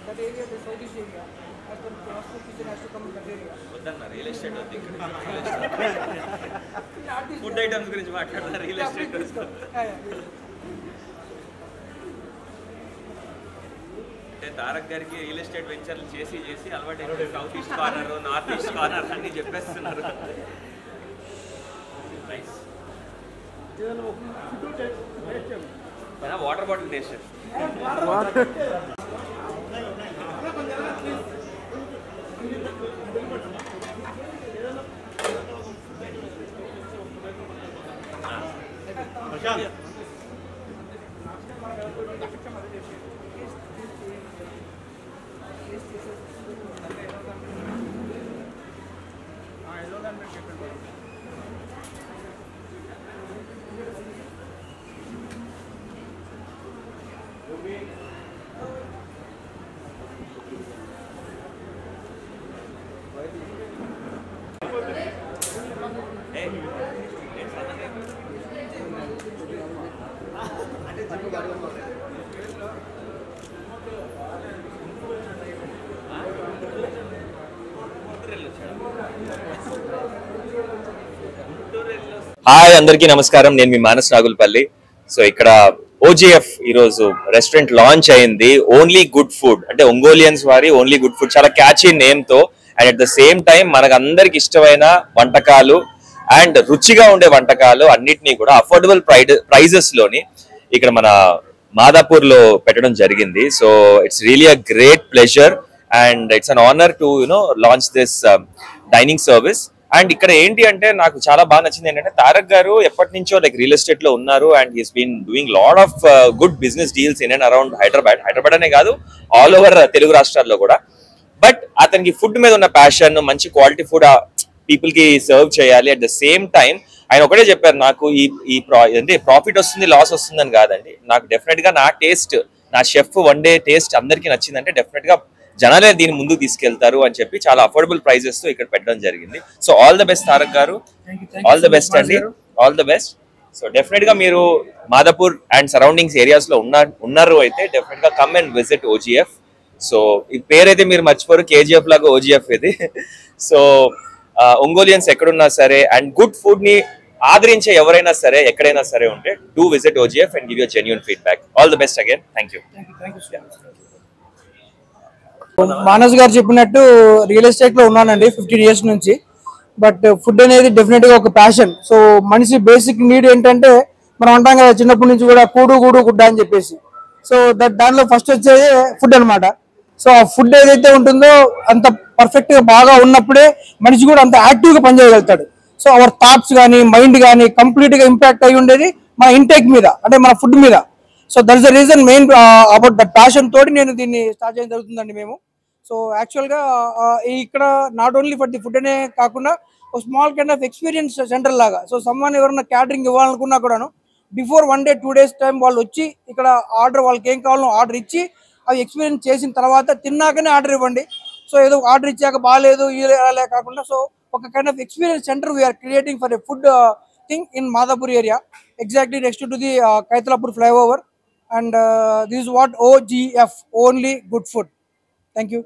that area, the Southeast area, as per the hospital kitchen has to come in that area. Real estate food items guరించి మాట్లాడతారు real estate అంటే తారక్ గారికి real estate వెంచర్లు చేసి చేసి అలవాటు south east corner north east corner అన్ని చెప్పేస్తున్నారు nice water bottle taste hi అందరికీ నమస్కారం నేను మీ మానస్ నాగుల్పల్లి సో ఇక్కడ ఓజీఎఫ్ ఈ రోజు రెస్టారెంట్ లాంచ్ అయింది ఓన్లీ గుడ్ ఫుడ్ అంటే ఒంగోలియన్స్ వారి ఓన్లీ గుడ్ ఫుడ్ చాలా క్యాచీ నేమ్ తో and at the same time మనకు అందరికి ఇష్టమైన వంటకాలు అండ్ రుచిగా ఉండే వంటకాలు అన్నిటినీ కూడా అఫోర్డబుల్ ప్రైజెస్ లోని ఇక్కడ మన మాదాపూర్ లో పెట్టడం జరిగింది so it's really a great pleasure and it's an honour to launch this dining service and ఇక్కడ ఏంటి అంటే నాకు చాలా బాగా నచ్చింది ఏంటంటే తారక్ గారు ఎప్పటి నుంచో లైక్ రియల్ ఎస్టేట్ లో ఉన్నారు and he's been doing lot of good business deals in and around Hyderabad అనే కాదు ఆల్ ఓవర్ తెలుగు రాష్ట్రాల్లో కూడా బట్ అతనికి ఫుడ్ మీద ఉన్న ప్యాషన్ మంచి క్వాలిటీ ఫుడ్ పీపుల్ కి సర్వ్ చేయాలి అట్ ద సేమ్ టైం ఆయన ఒకటే చెప్పారు నాకు ఈ ప్రాఫిట్ వస్తుంది లాస్ వస్తుందని కాదండి నాకు డెఫినెట్ గా నా టేస్ట్ నా షెఫ్ వన్ డే టేస్ట్ అందరికి నచ్చిందంటే డెఫినెట్ గా జనాలే దీన్ని ముందుకు తీసుకెళ్తారు అని చెప్పి చాలా అఫోర్డబుల్ ప్రైజెస్ తో ఇక్కడ పెట్టడం జరిగింది so all the best Tarak గారు ఆల్ ద బెస్ట్ అండి all the best so definite గా మీరు మాదాపూర్ అండ్ సరౌండింగ్స్ ఏరియాస్ లో ఉన్నారు అయితే డెఫినెట్ గా come and visit OGF so ఈ పేరైతే మీరు మర్చిపోరు కేజీఎఫ్ లాగా ఓజీఎఫ్ ఇది సో ఒంగోలియన్స్ ఎక్కడున్నా సరే అండ్ గుడ్ ఫుడ్ ని ఆదరించే ఎవరైనా సరే ఎక్కడైనా సరే ఉంటే do visit OGF and give you genuine feedback all the best again thank you Manas గారు చెప్పినట్టు రియల్ ఎస్టేట్ లో ఉన్నానండి 15 years నుంచి బట్ ఫుడ్ అనేది డెఫినెట్ గా ఒక ప్యాషన్ సో మనిషి బేసిక్ నీడ్ ఏంటంటే మనం అంటాం కదా చిన్నప్పటి నుంచి కూడా కూడు గుడ్డ అని చెప్పేసి సో దానిలో ఫస్ట్ వచ్చేది ఫుడ్ అనమాట సో ఆ ఫుడ్ ఏదైతే ఉంటుందో అంత పర్ఫెక్ట్ గా బాగా ఉన్నప్పుడే మనిషి కూడా అంత యాక్టివ్ గా పనిచేయగలుగుతాడు సో అవర్ థాట్స్ కానీ మైండ్ కానీ కంప్లీట్ గా ఇంపాక్ట్ అయి ఉండేది మన ఇంటేక్ మీద అంటే మన ఫుడ్ మీద so that is the reason main about that passion తోటి నేను దీన్ని స్టార్ట్ చేయడం జరుగుతుందండి మేము సో యాక్చువల్గా ఇక్కడ not only for the food అనే కాకుండా ఒక small kind of experience centre లాగా సో సమ్వన్ ఎవరైనా క్యాటరింగ్ ఇవ్వాలనుకున్నా కూడాను బిఫోర్ 1 day 2 days టైం వాళ్ళు వచ్చి ఇక్కడ ఆర్డర్ వాళ్ళకి ఏం కావాలో ఆర్డర్ ఇచ్చి అవి ఎక్స్పీరియన్స్ చేసిన తర్వాత తిన్నాకనే ఆర్డర్ ఇవ్వండి సో ఏదో ఆర్డర్ ఇచ్చాక బాగాలేదు అలా కాకుండా సో ఒక kind of experience center we are creating for a food thing in Madhapur area exactly next to the Kaithalapur flyover and this is what OGF only good food thank you